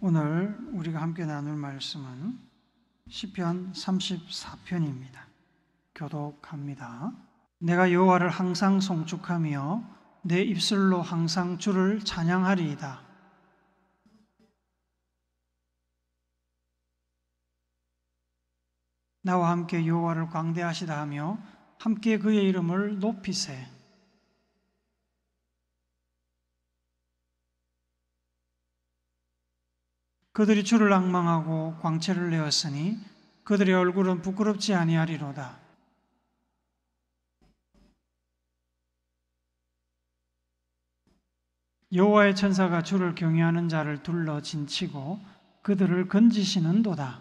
오늘 우리가 함께 나눌 말씀은 시편 34편입니다. 교독합니다. 내가 여호와를 항상 송축하며 내 입술로 항상 주를 찬양하리이다. 나와 함께 여호와를 광대하시다 하며 함께 그의 이름을 높이세. 그들이 주를 앙망하고 광채를 내었으니 그들의 얼굴은 부끄럽지 아니하리로다. 여호와의 천사가 주를 경외하는 자를 둘러 진치고 그들을 건지시는도다.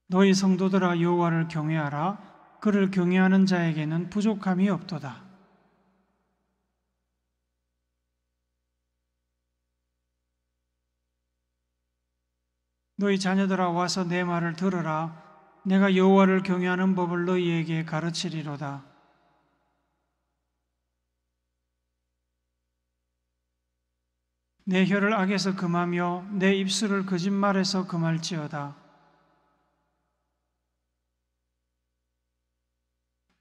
너희 성도들아 여호와를 경외하라. 그를 경외하는 자에게는 부족함이 없도다. 너희 자녀들아 와서 내 말을 들으라. 내가 여호와를 경외하는 법을 너희에게 가르치리로다. 내 혀를 악에서 금하며 내 입술을 거짓말에서 금할지어다.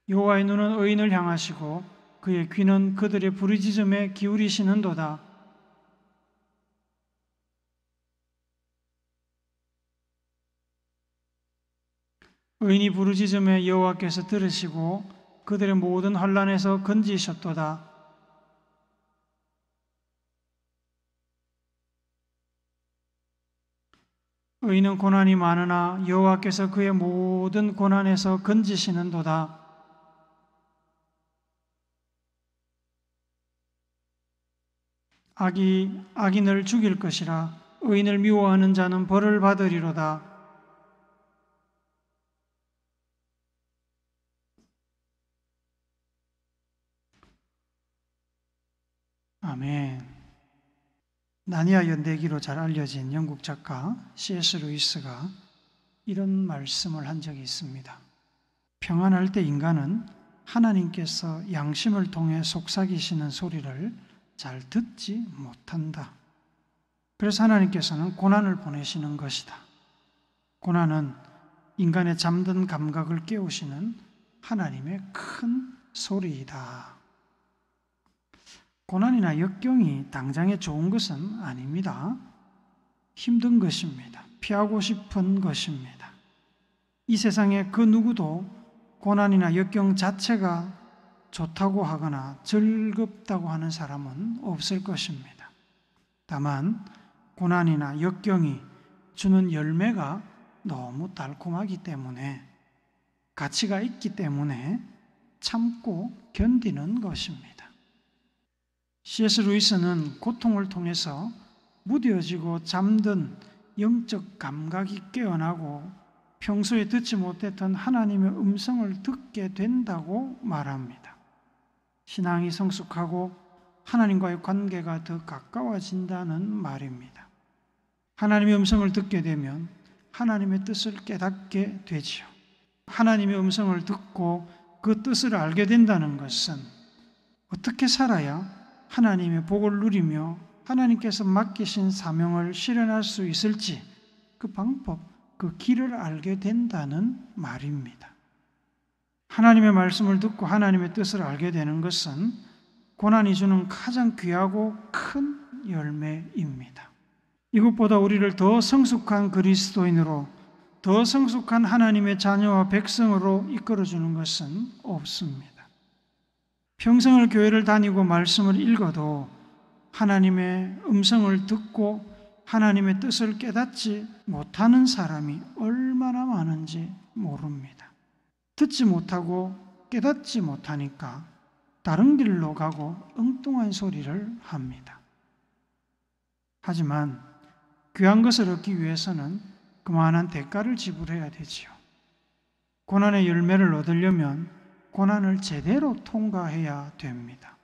여호와의 눈은 의인을 향하시고 그의 귀는 그들의 부르짖음에 기울이시는도다. 의인이 부르짖음에 여호와께서 들으시고 그들의 모든 환난에서 건지셨도다. 의인은 고난이 많으나 여호와께서 그의 모든 고난에서 건지시는도다. 악인을 죽일 것이라. 의인을 미워하는 자는 벌을 받으리로다. 아멘. 나니아 연대기로 잘 알려진 영국 작가 C.S. 루이스가 이런 말씀을 한 적이 있습니다. 평안할 때 인간은 하나님께서 양심을 통해 속삭이시는 소리를 잘 듣지 못한다. 그래서 하나님께서는 고난을 보내시는 것이다. 고난은 인간의 잠든 감각을 깨우시는 하나님의 큰 소리이다. 고난이나 역경이 당장에 좋은 것은 아닙니다. 힘든 것입니다. 피하고 싶은 것입니다. 이 세상에 그 누구도 고난이나 역경 자체가 좋다고 하거나 즐겁다고 하는 사람은 없을 것입니다. 다만 고난이나 역경이 주는 열매가 너무 달콤하기 때문에, 가치가 있기 때문에 참고 견디는 것입니다. C.S. 루이스는 고통을 통해서 무뎌지고 잠든 영적 감각이 깨어나고 평소에 듣지 못했던 하나님의 음성을 듣게 된다고 말합니다. 신앙이 성숙하고 하나님과의 관계가 더 가까워진다는 말입니다. 하나님의 음성을 듣게 되면 하나님의 뜻을 깨닫게 되지요. 하나님의 음성을 듣고 그 뜻을 알게 된다는 것은 어떻게 살아야 하나님의 복을 누리며 하나님께서 맡기신 사명을 실현할 수 있을지 그 방법, 그 길을 알게 된다는 말입니다. 하나님의 말씀을 듣고 하나님의 뜻을 알게 되는 것은 고난이 주는 가장 귀하고 큰 열매입니다. 이것보다 우리를 더 성숙한 그리스도인으로, 더 성숙한 하나님의 자녀와 백성으로 이끌어주는 것은 없습니다. 평생을 교회를 다니고 말씀을 읽어도 하나님의 음성을 듣고 하나님의 뜻을 깨닫지 못하는 사람이 얼마나 많은지 모릅니다. 듣지 못하고 깨닫지 못하니까 다른 길로 가고 엉뚱한 소리를 합니다. 하지만 귀한 것을 얻기 위해서는 그만한 대가를 지불해야 되지요. 고난의 열매를 얻으려면 고난을 제대로 통과해야 됩니다.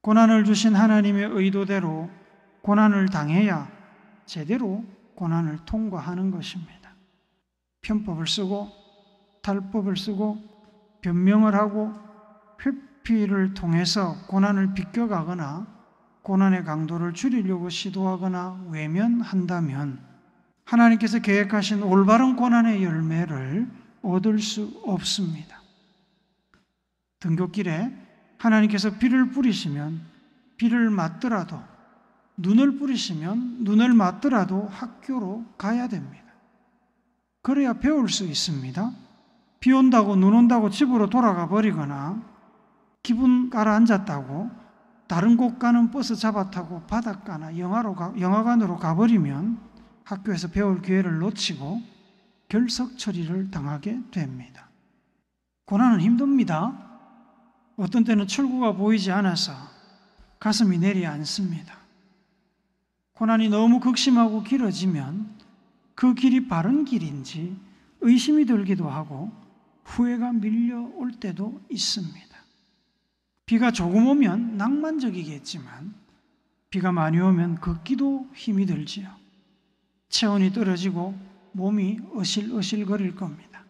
고난을 주신 하나님의 의도대로 고난을 당해야 제대로 고난을 통과하는 것입니다. 편법을 쓰고 탈법을 쓰고 변명을 하고 회피를 통해서 고난을 비껴가거나 고난의 강도를 줄이려고 시도하거나 외면한다면 하나님께서 계획하신 올바른 고난의 열매를 얻을 수 없습니다. 등굣길에 하나님께서 비를 뿌리시면 비를 맞더라도, 눈을 뿌리시면 눈을 맞더라도 학교로 가야 됩니다. 그래야 배울 수 있습니다. 비 온다고 눈 온다고 집으로 돌아가 버리거나 기분 가라앉았다고 다른 곳 가는 버스 잡아 타고 바닷가나 영화관으로 가버리면 학교에서 배울 기회를 놓치고 결석 처리를 당하게 됩니다. 고난은 힘듭니다. 어떤 때는 출구가 보이지 않아서 가슴이 내려앉습니다. 고난이 너무 극심하고 길어지면 그 길이 바른 길인지 의심이 들기도 하고 후회가 밀려올 때도 있습니다. 비가 조금 오면 낭만적이겠지만 비가 많이 오면 걷기도 힘이 들지요. 체온이 떨어지고 몸이 어실어실거릴 겁니다.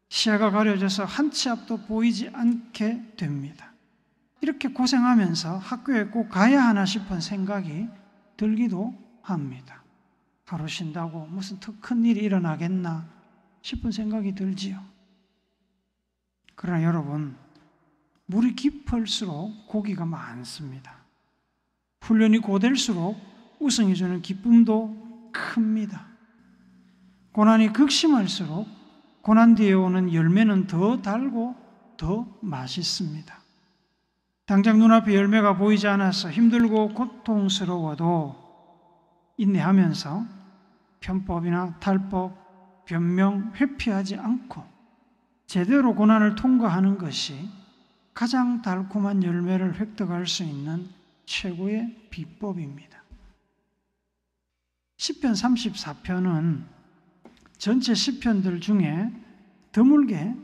시야가 가려져서 한 치 앞도 보이지 않게 됩니다. 이렇게 고생하면서 학교에 꼭 가야 하나 싶은 생각이 들기도 합니다. 하루 쉰다고 무슨 더 큰 일이 일어나겠나 싶은 생각이 들지요. 그러나 여러분, 물이 깊을수록 고기가 많습니다. 훈련이 고될수록 우승이 주는 기쁨도 큽니다. 고난이 극심할수록 고난 뒤에 오는 열매는 더 달고 더 맛있습니다. 당장 눈앞에 열매가 보이지 않아서 힘들고 고통스러워도 인내하면서 편법이나 탈법, 변명, 회피하지 않고 제대로 고난을 통과하는 것이 가장 달콤한 열매를 획득할 수 있는 최고의 비법입니다. 시편 34편은 전체 시편들 중에 드물게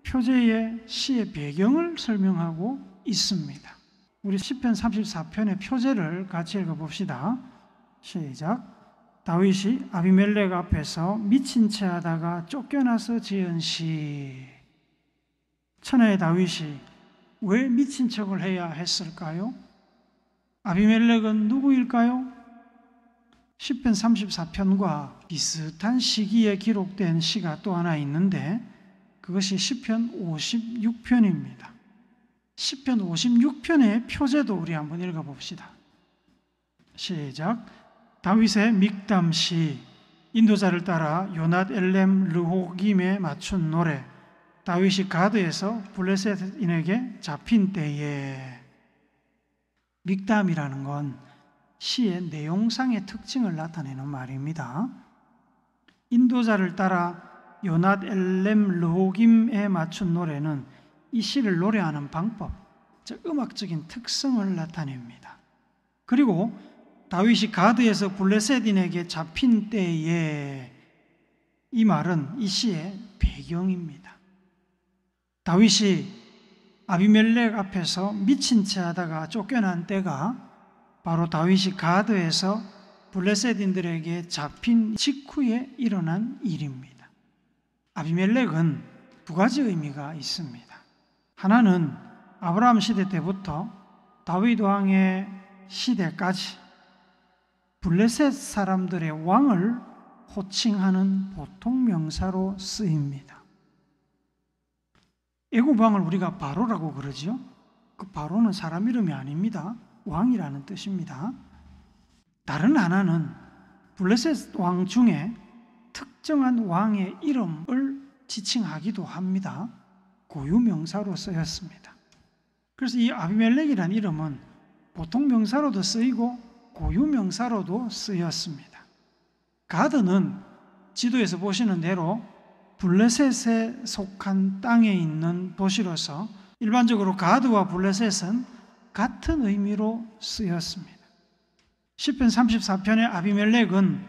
표제의 시의 배경을 설명하고 있습니다. 우리 시편 34편의 표제를 같이 읽어봅시다. 시작. 다윗이 아비멜렉 앞에서 미친 채 하다가 쫓겨나서 지은 시. 천하의 다윗이 왜 미친 척을 해야 했을까요? 아비멜렉은 누구일까요? 시편 34편과 비슷한 시기에 기록된 시가 또 하나 있는데 그것이 시편 56편입니다. 시편 56편의 표제도 우리 한번 읽어봅시다. 시작. 다윗의 믹담시, 인도자를 따라 요낫 엘렘 르호김에 맞춘 노래. 다윗이 가드에서 블레셋인에게 잡힌 때에. 믹담이라는 건 시의 내용상의 특징을 나타내는 말입니다. 인도자를 따라 요낫 엘렘 르호김에 맞춘 노래는 이 시를 노래하는 방법, 즉 음악적인 특성을 나타냅니다. 그리고 다윗이 가드에서 블레셋인에게 잡힌 때에, 이 말은 이 시의 배경입니다. 다윗이 아비멜렉 앞에서 미친 채 하다가 쫓겨난 때가 바로 다윗이 가드에서 블레셋인들에게 잡힌 직후에 일어난 일입니다. 아비멜렉은 두 가지 의미가 있습니다. 하나는 아브라함 시대 때부터 다윗 왕의 시대까지 블레셋 사람들의 왕을 호칭하는 보통 명사로 쓰입니다. 애굽 왕을 우리가 바로라고 그러죠. 그 바로는 사람 이름이 아닙니다. 왕이라는 뜻입니다. 다른 하나는 블레셋 왕 중에 특정한 왕의 이름을 지칭하기도 합니다. 고유명사로 쓰였습니다. 그래서 이 아비멜렉이라는 이름은 보통 명사로도 쓰이고 고유명사로도 쓰였습니다. 가드는 지도에서 보시는 대로 블레셋에 속한 땅에 있는 도시로서 일반적으로 가드와 블레셋은 같은 의미로 쓰였습니다. 시편 34편의 아비멜렉은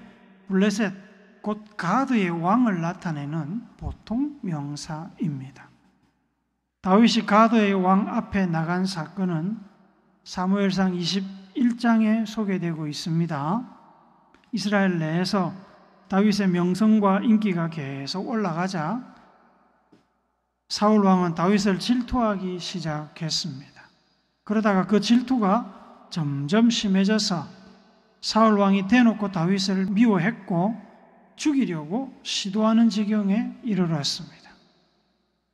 블레셋, 곧 가드의 왕을 나타내는 보통 명사입니다. 다윗이 가드의 왕 앞에 나간 사건은 사무엘상 21장에 소개되고 있습니다. 이스라엘 내에서 다윗의 명성과 인기가 계속 올라가자 사울 왕은 다윗을 질투하기 시작했습니다. 그러다가 그 질투가 점점 심해져서 사울 왕이 대놓고 다윗을 미워했고 죽이려고 시도하는 지경에 이르렀습니다.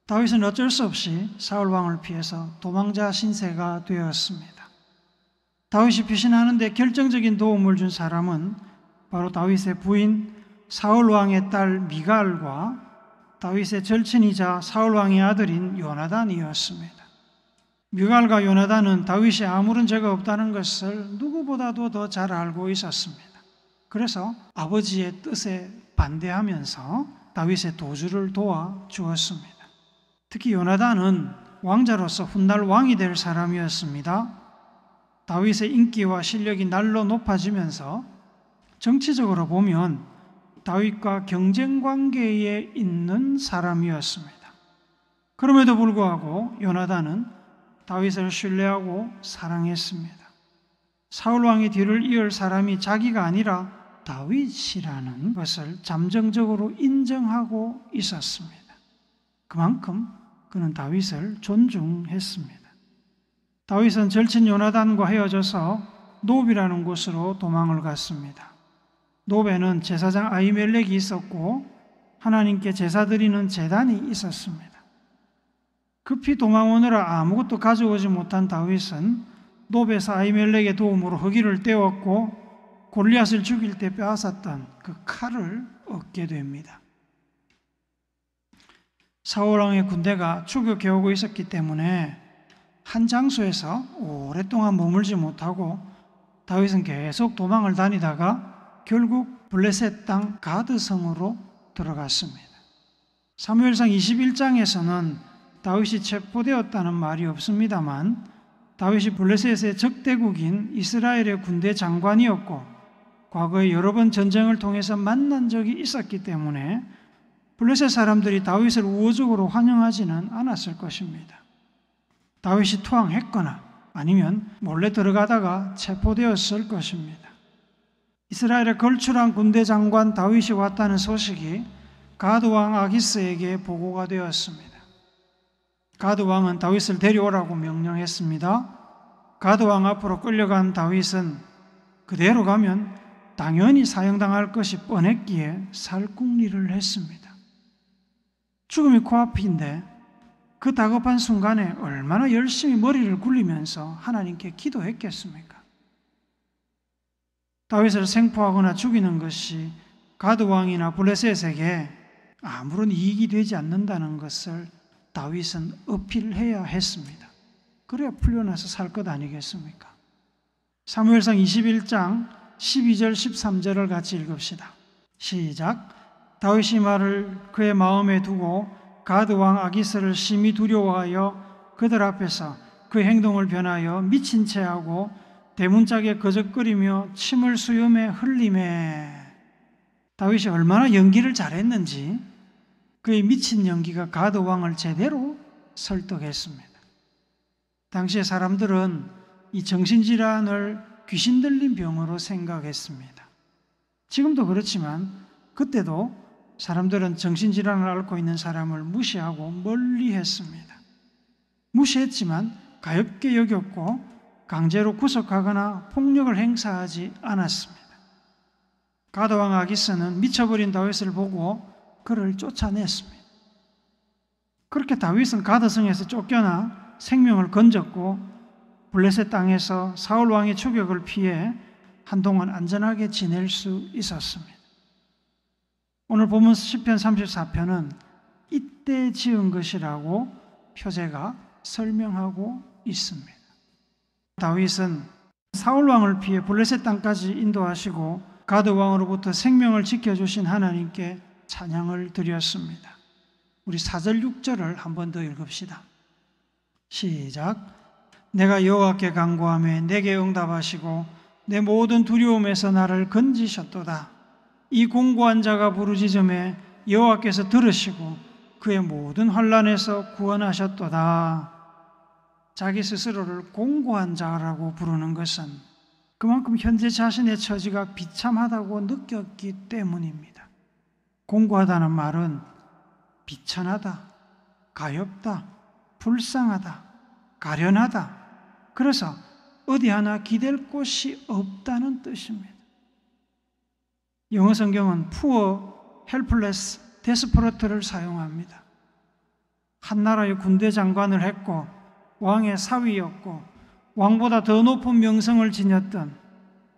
다윗은 어쩔 수 없이 사울 왕을 피해서 도망자 신세가 되었습니다. 다윗이 피신하는 데 결정적인 도움을 준 사람은 바로 다윗의 부인 사울 왕의 딸 미갈과 다윗의 절친이자 사울 왕의 아들인 요나단이었습니다. 미갈과 요나단은 다윗이 아무런 죄가 없다는 것을 누구보다도 더 잘 알고 있었습니다. 그래서 아버지의 뜻에 반대하면서 다윗의 도주를 도와주었습니다. 특히 요나단은 왕자로서 훗날 왕이 될 사람이었습니다. 다윗의 인기와 실력이 날로 높아지면서 정치적으로 보면 다윗과 경쟁 관계에 있는 사람이었습니다. 그럼에도 불구하고 요나단은 다윗을 신뢰하고 사랑했습니다. 사울 왕의 뒤를 이을 사람이 자기가 아니라 다윗이라는 것을 잠정적으로 인정하고 있었습니다. 그만큼 그는 다윗을 존중했습니다. 다윗은 절친 요나단과 헤어져서 노비라는 곳으로 도망을 갔습니다. 노베는 제사장 아히멜렉이 있었고 하나님께 제사 드리는 제단이 있었습니다. 급히 도망오느라 아무것도 가져오지 못한 다윗은 노베에서 아히멜렉의 도움으로 허기를 떼었고 골리앗을 죽일 때 빼앗았던 그 칼을 얻게 됩니다. 사울 왕의 군대가 추격해오고 있었기 때문에 한 장소에서 오랫동안 머물지 못하고 다윗은 계속 도망을 다니다가 결국 블레셋 땅 가드성으로 들어갔습니다. 사무엘상 21장에서는 다윗이 체포되었다는 말이 없습니다만 다윗이 블레셋의 적대국인 이스라엘의 군대 장관이었고 과거에 여러 번 전쟁을 통해서 만난 적이 있었기 때문에 블레셋 사람들이 다윗을 우호적으로 환영하지는 않았을 것입니다. 다윗이 투항했거나 아니면 몰래 들어가다가 체포되었을 것입니다. 이스라엘에 걸출한 군대 장관 다윗이 왔다는 소식이 가드 왕 아기스에게 보고가 되었습니다. 가드 왕은 다윗을 데려오라고 명령했습니다. 가드 왕 앞으로 끌려간 다윗은 그대로 가면 당연히 사형당할 것이 뻔했기에 살궁리를 했습니다. 죽음이 코앞인데 그 다급한 순간에 얼마나 열심히 머리를 굴리면서 하나님께 기도했겠습니까? 다윗을 생포하거나 죽이는 것이 가드 왕이나 블레셋에게 아무런 이익이 되지 않는다는 것을 다윗은 어필해야 했습니다. 그래야 풀려나서 살 것 아니겠습니까? 사무엘상 21장 12절 13절을 같이 읽읍시다. 시작. 다윗이 말을 그의 마음에 두고 가드 왕 아기스를 심히 두려워하여 그들 앞에서 그 행동을 변하여 미친 채 하고 대문짝에 거적거리며 침을 수염에 흘리매. 다윗이 얼마나 연기를 잘했는지 그의 미친 연기가 가드 왕을 제대로 설득했습니다. 당시의 사람들은 이 정신질환을 귀신 들린 병으로 생각했습니다. 지금도 그렇지만 그때도 사람들은 정신질환을 앓고 있는 사람을 무시하고 멀리했습니다. 무시했지만 가엾게 여겼고 강제로 구속하거나 폭력을 행사하지 않았습니다. 가드 왕 아기스는 미쳐버린 다윗을 보고 그를 쫓아냈습니다. 그렇게 다윗은 가드성에서 쫓겨나 생명을 건졌고 블레셋 땅에서 사울 왕의 추격을 피해 한동안 안전하게 지낼 수 있었습니다. 오늘 본문 시편 34편은 이때 지은 것이라고 표제가 설명하고 있습니다. 다윗은 사울 왕을 피해 블레셋 땅까지 인도하시고 가드 왕으로부터 생명을 지켜주신 하나님께 찬양을 드렸습니다. 우리 4절 6절을 한 번 더 읽읍시다. 시작. 내가 여호와께 간구하며 내게 응답하시고 내 모든 두려움에서 나를 건지셨도다. 이 공고한 자가 부르짖음에 여호와께서 들으시고 그의 모든 환난에서 구원하셨도다. 자기 스스로를 공고한 자라고 부르는 것은 그만큼 현재 자신의 처지가 비참하다고 느꼈기 때문입니다. 공고하다는 말은 비천하다, 가엾다, 불쌍하다, 가련하다. 그래서 어디 하나 기댈 곳이 없다는 뜻입니다. 영어 성경은 poor, helpless, desperate를 사용합니다. 한 나라의 군대 장관을 했고 왕의 사위였고 왕보다 더 높은 명성을 지녔던,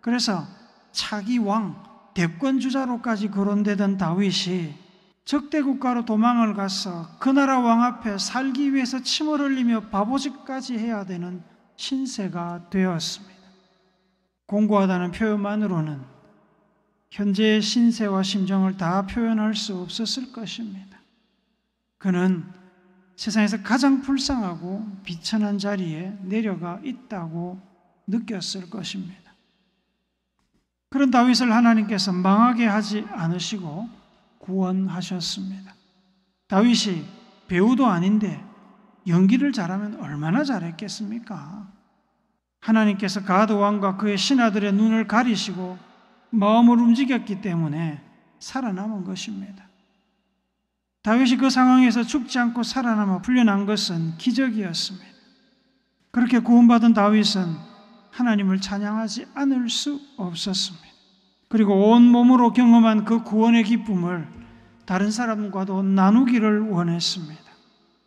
그래서 차기 왕, 대권주자로까지 거론되던 다윗이 적대 국가로 도망을 가서 그 나라 왕 앞에 살기 위해서 침을 흘리며 바보짓까지 해야 되는 신세가 되었습니다. 공고하다는 표현만으로는 현재의 신세와 심정을 다 표현할 수 없었을 것입니다. 그는 세상에서 가장 불쌍하고 비천한 자리에 내려가 있다고 느꼈을 것입니다. 그런 다윗을 하나님께서 망하게 하지 않으시고 구원하셨습니다. 다윗이 배우도 아닌데 연기를 잘하면 얼마나 잘했겠습니까? 하나님께서 가드 왕과 그의 신하들의 눈을 가리시고 마음을 움직였기 때문에 살아남은 것입니다. 다윗이 그 상황에서 죽지 않고 살아남아 풀려난 것은 기적이었습니다. 그렇게 구원받은 다윗은 하나님을 찬양하지 않을 수 없었습니다. 그리고 온 몸으로 경험한 그 구원의 기쁨을 다른 사람과도 나누기를 원했습니다.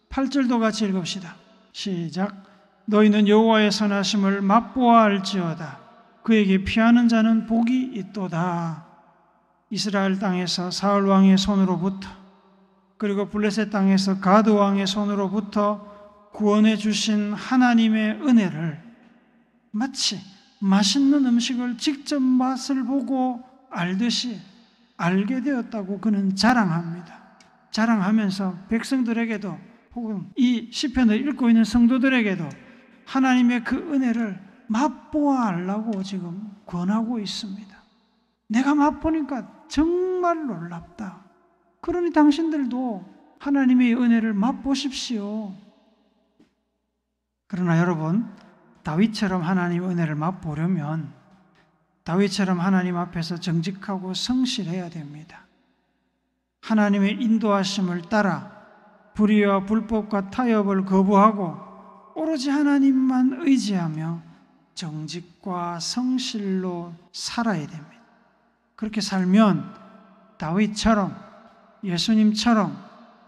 8절도 같이 읽읍시다. 시작. 너희는 여호와의 선하심을 맛보아 알지어다. 그에게 피하는 자는 복이 있도다. 이스라엘 땅에서 사울 왕의 손으로부터, 그리고 블레셋 땅에서 가드 왕의 손으로부터 구원해 주신 하나님의 은혜를 마치 맛있는 음식을 직접 맛을 보고 알듯이 알게 되었다고 그는 자랑합니다. 자랑하면서 백성들에게도 혹은 이 시편을 읽고 있는 성도들에게도 하나님의 그 은혜를 맛보아 알라고 지금 권하고 있습니다. 내가 맛보니까 정말 놀랍다. 그러니 당신들도 하나님의 은혜를 맛보십시오. 그러나 여러분, 다윗처럼 하나님의 은혜를 맛보려면 다윗처럼 하나님 앞에서 정직하고 성실해야 됩니다. 하나님의 인도하심을 따라 불의와 불법과 타협을 거부하고 오로지 하나님만 의지하며 정직과 성실로 살아야 됩니다. 그렇게 살면 다윗처럼, 예수님처럼,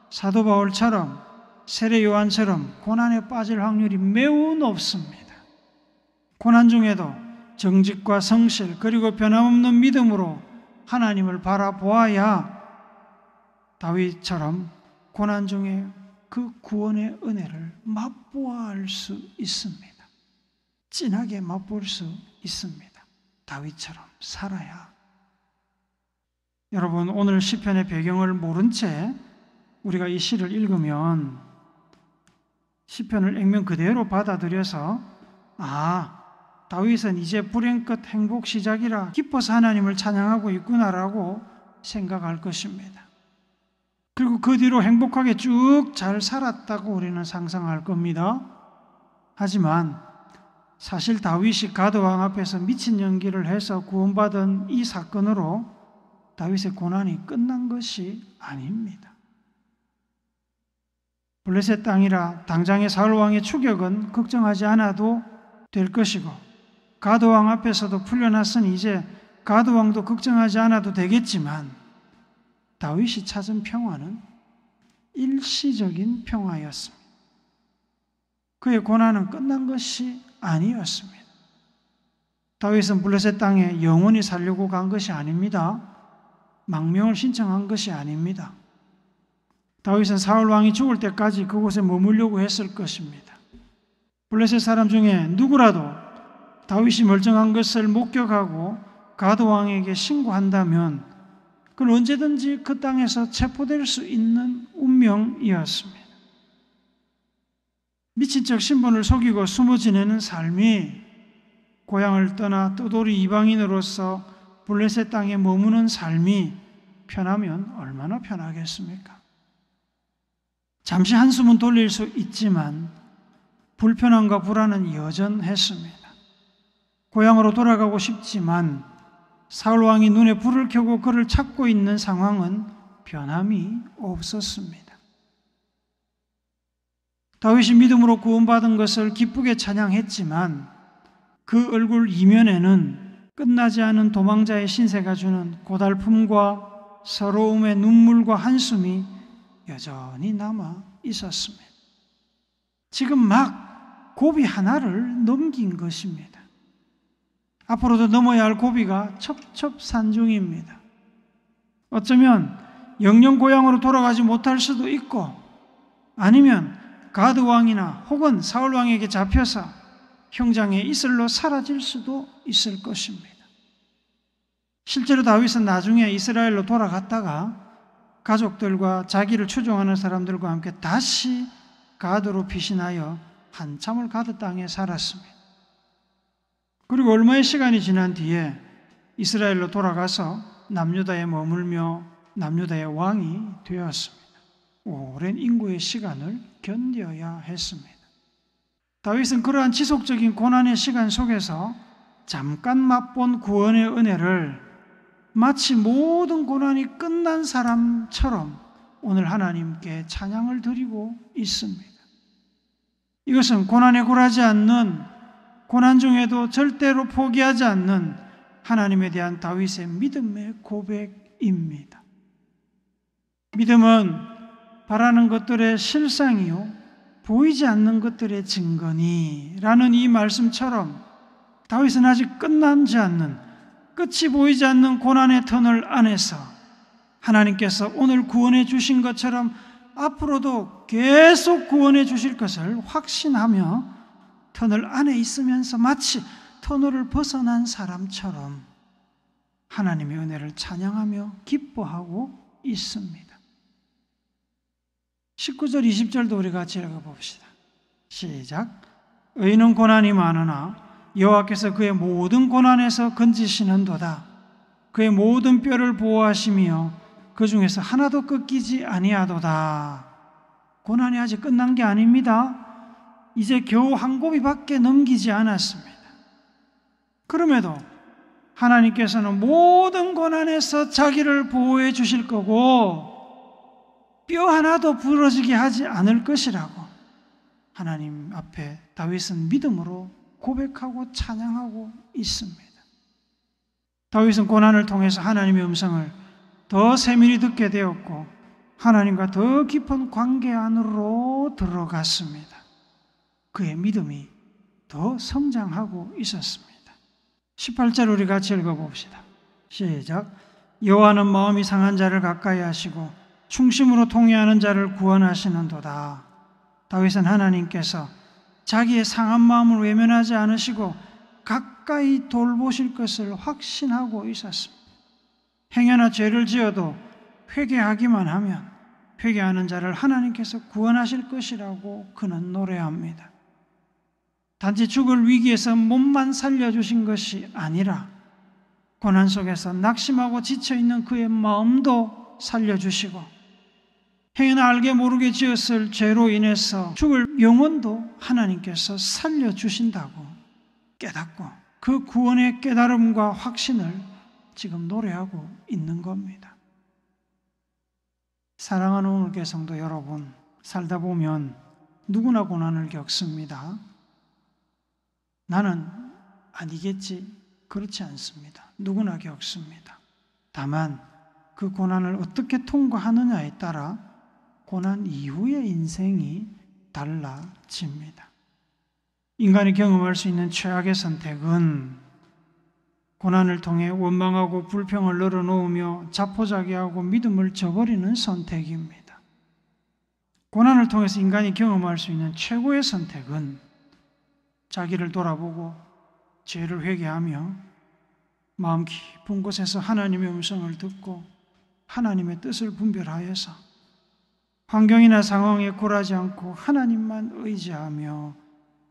사도 바울처럼, 세례 요한처럼 고난에 빠질 확률이 매우 높습니다. 고난 중에도 정직과 성실 그리고 변함없는 믿음으로 하나님을 바라보아야 다윗처럼 고난 중에 그 구원의 은혜를 맛보아 알 수 있습니다. 진하게 맛볼 수 있습니다. 다윗처럼 살아야. 여러분, 오늘 시편의 배경을 모른 채 우리가 이 시를 읽으면 시편을 액면 그대로 받아들여서 다윗은 이제 불행 끝 행복 시작이라 기뻐서 하나님을 찬양하고 있구나라고 생각할 것입니다. 그리고 그 뒤로 행복하게 쭉 잘 살았다고 우리는 상상할 겁니다. 하지만 사실 다윗이 가드 왕 앞에서 미친 연기를 해서 구원받은 이 사건으로 다윗의 고난이 끝난 것이 아닙니다. 블레셋 땅이라 당장의 사울 왕의 추격은 걱정하지 않아도 될 것이고 가드 왕 앞에서도 풀려났으니 이제 가드 왕도 걱정하지 않아도 되겠지만 다윗이 찾은 평화는 일시적인 평화였습니다. 그의 고난은 끝난 것이 아니었습니다. 다윗은 블레셋 땅에 영원히 살려고 간 것이 아닙니다. 망명을 신청한 것이 아닙니다. 다윗은 사울 왕이 죽을 때까지 그곳에 머물려고 했을 것입니다. 블레셋 사람 중에 누구라도 다윗이 멀쩡한 것을 목격하고 가드 왕에게 신고한다면 그는 언제든지 그 땅에서 체포될 수 있는 운명이었습니다. 미친 척 신분을 속이고 숨어 지내는 삶이 고향을 떠나 떠돌이 이방인으로서 블레셋 땅에 머무는 삶이 편하면 얼마나 편하겠습니까? 잠시 한숨은 돌릴 수 있지만 불편함과 불안은 여전했습니다. 고향으로 돌아가고 싶지만 사울 왕이 눈에 불을 켜고 그를 찾고 있는 상황은 변함이 없었습니다. 다윗이 믿음으로 구원받은 것을 기쁘게 찬양했지만 그 얼굴 이면에는 끝나지 않은 도망자의 신세가 주는 고달픔과 서러움의 눈물과 한숨이 여전히 남아 있었습니다. 지금 막 고비 하나를 넘긴 것입니다. 앞으로도 넘어야 할 고비가 첩첩산중입니다. 어쩌면 영영 고향으로 돌아가지 못할 수도 있고, 아니면 가드 왕이나 혹은 사울 왕에게 잡혀서 형장의 이슬로 사라질 수도 있을 것입니다. 실제로 다윗은 나중에 이스라엘로 돌아갔다가 가족들과 자기를 추종하는 사람들과 함께 다시 가드로 피신하여 한참을 가드 땅에 살았습니다. 그리고 얼마의 시간이 지난 뒤에 이스라엘로 돌아가서 남유다에 머물며 남유다의 왕이 되었습니다. 오랜 인구의 시간을 견뎌야 했습니다. 다윗은 그러한 지속적인 고난의 시간 속에서 잠깐 맛본 구원의 은혜를 마치 모든 고난이 끝난 사람처럼 오늘 하나님께 찬양을 드리고 있습니다. 이것은 고난에 굴하지 않는, 고난 중에도 절대로 포기하지 않는 하나님에 대한 다윗의 믿음의 고백입니다. 믿음은 바라는 것들의 실상이요 보이지 않는 것들의 증거니라는 이 말씀처럼 다윗은 아직 끝나지 않는, 끝이 보이지 않는 고난의 터널 안에서 하나님께서 오늘 구원해 주신 것처럼 앞으로도 계속 구원해 주실 것을 확신하며 터널 안에 있으면서 마치 터널을 벗어난 사람처럼 하나님의 은혜를 찬양하며 기뻐하고 있습니다. 19절 20절도 우리 같이 읽어봅시다. 시작. 의인은 고난이 많으나 여호와께서 그의 모든 고난에서 건지시는도다. 그의 모든 뼈를 보호하시며 그 중에서 하나도 꺾이지 아니하도다. 고난이 아직 끝난 게 아닙니다. 이제 겨우 한 고비밖에 넘기지 않았습니다. 그럼에도 하나님께서는 모든 고난에서 자기를 보호해 주실 거고 뼈 하나도 부러지게 하지 않을 것이라고 하나님 앞에 다윗은 믿음으로 고백하고 찬양하고 있습니다. 다윗은 고난을 통해서 하나님의 음성을 더 세밀히 듣게 되었고 하나님과 더 깊은 관계 안으로 들어갔습니다. 그의 믿음이 더 성장하고 있었습니다. 18절 우리 같이 읽어봅시다. 시작. 여호와는 마음이 상한 자를 가까이 하시고 충심으로 통회하는 자를 구원하시는도다. 다윗은 하나님께서 자기의 상한 마음을 외면하지 않으시고 가까이 돌보실 것을 확신하고 있었습니다. 행여나 죄를 지어도 회개하기만 하면 회개하는 자를 하나님께서 구원하실 것이라고 그는 노래합니다. 단지 죽을 위기에서 몸만 살려주신 것이 아니라 고난 속에서 낙심하고 지쳐있는 그의 마음도 살려주시고 행여나 알게 모르게 지었을 죄로 인해서 죽을 영혼도 하나님께서 살려주신다고 깨닫고 그 구원의 깨달음과 확신을 지금 노래하고 있는 겁니다. 사랑하는 오늘교회 성도 여러분, 살다 보면 누구나 고난을 겪습니다. 나는 아니겠지, 그렇지 않습니다. 누구나 겪습니다. 다만 그 고난을 어떻게 통과하느냐에 따라 고난 이후의 인생이 달라집니다. 인간이 경험할 수 있는 최악의 선택은 고난을 통해 원망하고 불평을 늘어놓으며 자포자기하고 믿음을 저버리는 선택입니다. 고난을 통해서 인간이 경험할 수 있는 최고의 선택은 자기를 돌아보고 죄를 회개하며 마음 깊은 곳에서 하나님의 음성을 듣고 하나님의 뜻을 분별하여서 환경이나 상황에 굴하지 않고 하나님만 의지하며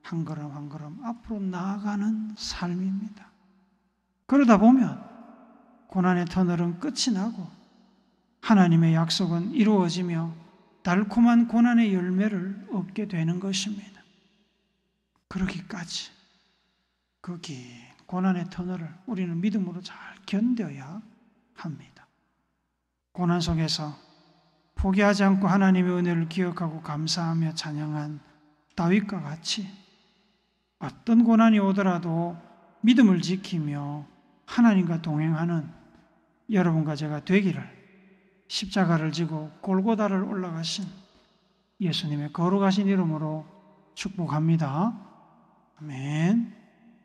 한 걸음 한 걸음 앞으로 나아가는 삶입니다. 그러다 보면 고난의 터널은 끝이 나고 하나님의 약속은 이루어지며 달콤한 고난의 열매를 얻게 되는 것입니다. 그러기까지 그 긴 고난의 터널을 우리는 믿음으로 잘 견뎌야 합니다. 고난 속에서 포기하지 않고 하나님의 은혜를 기억하고 감사하며 찬양한 다윗과 같이 어떤 고난이 오더라도 믿음을 지키며 하나님과 동행하는 여러분과 제가 되기를, 십자가를 지고 골고다를 올라가신 예수님의 거룩하신 이름으로 축복합니다. 아멘.